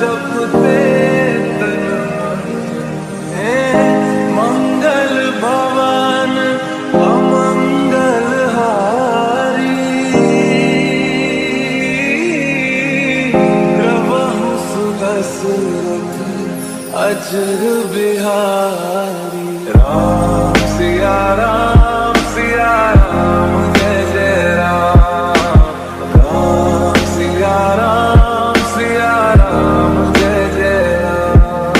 जपते तन मंगल भवन अमंगल हारी प्रभु सुदशरथ अजर बिहारी राम सिया राम जय जय राम राम सिया राम जय जय राम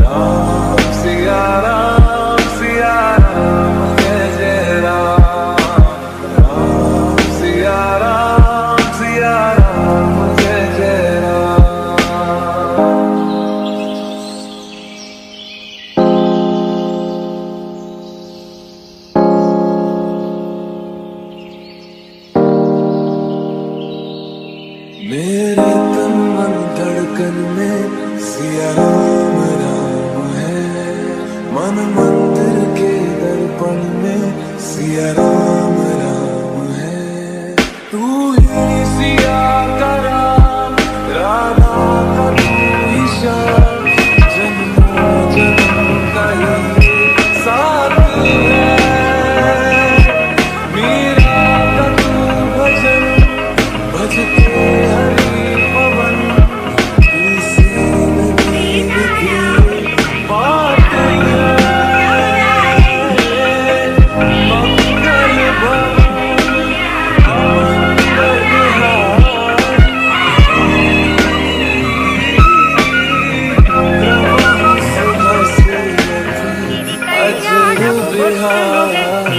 राम सिया राम जय जय राम राम सिया राम जय जय राम। मेरे तन मन धड़कन में सिया राम राम है, मन मंदिर के दर्पण में सिया राम राम है। तू ही सिया का राम, राधा का तू ही श्याम, जन्मों जन्म का ये साथ है। मीरा का तू भजन भजते हरि पवन, इसी नदीन की बात है। मंगल भवन अमंगल हारी प्रभु सुदशरथ अजर बिहारी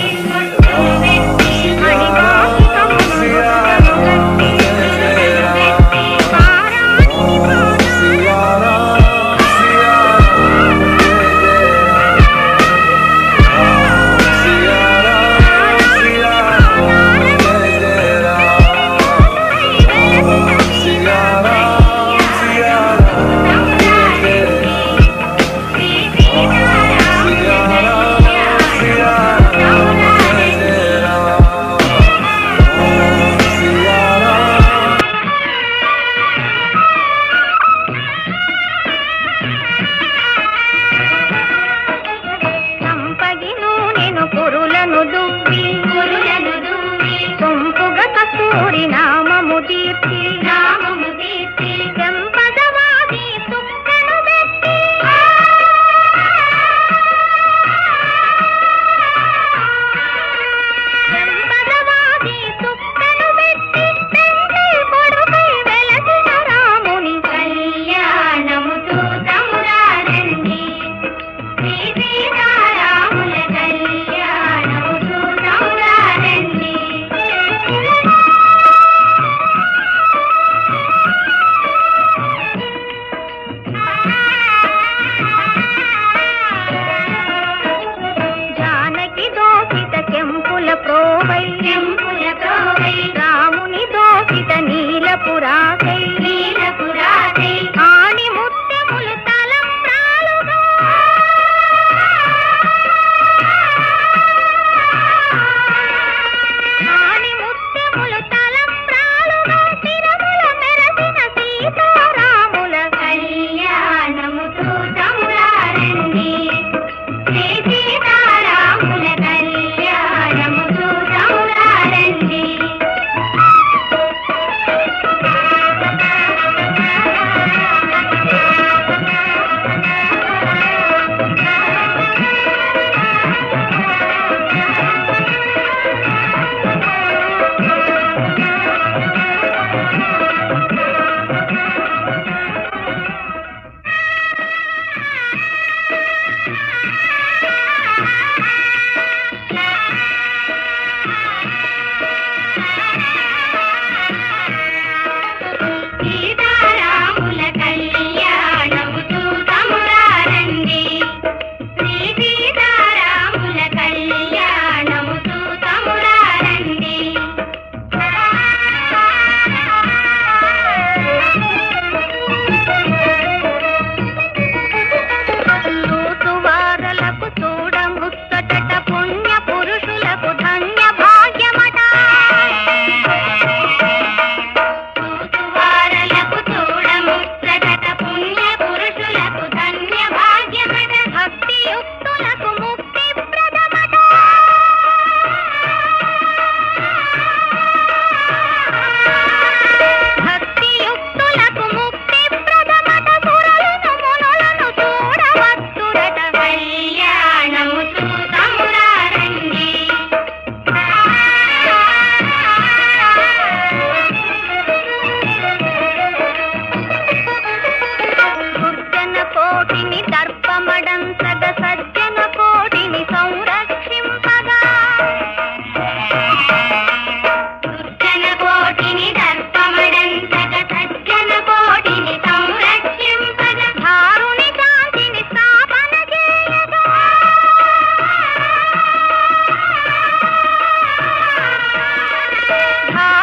हाँ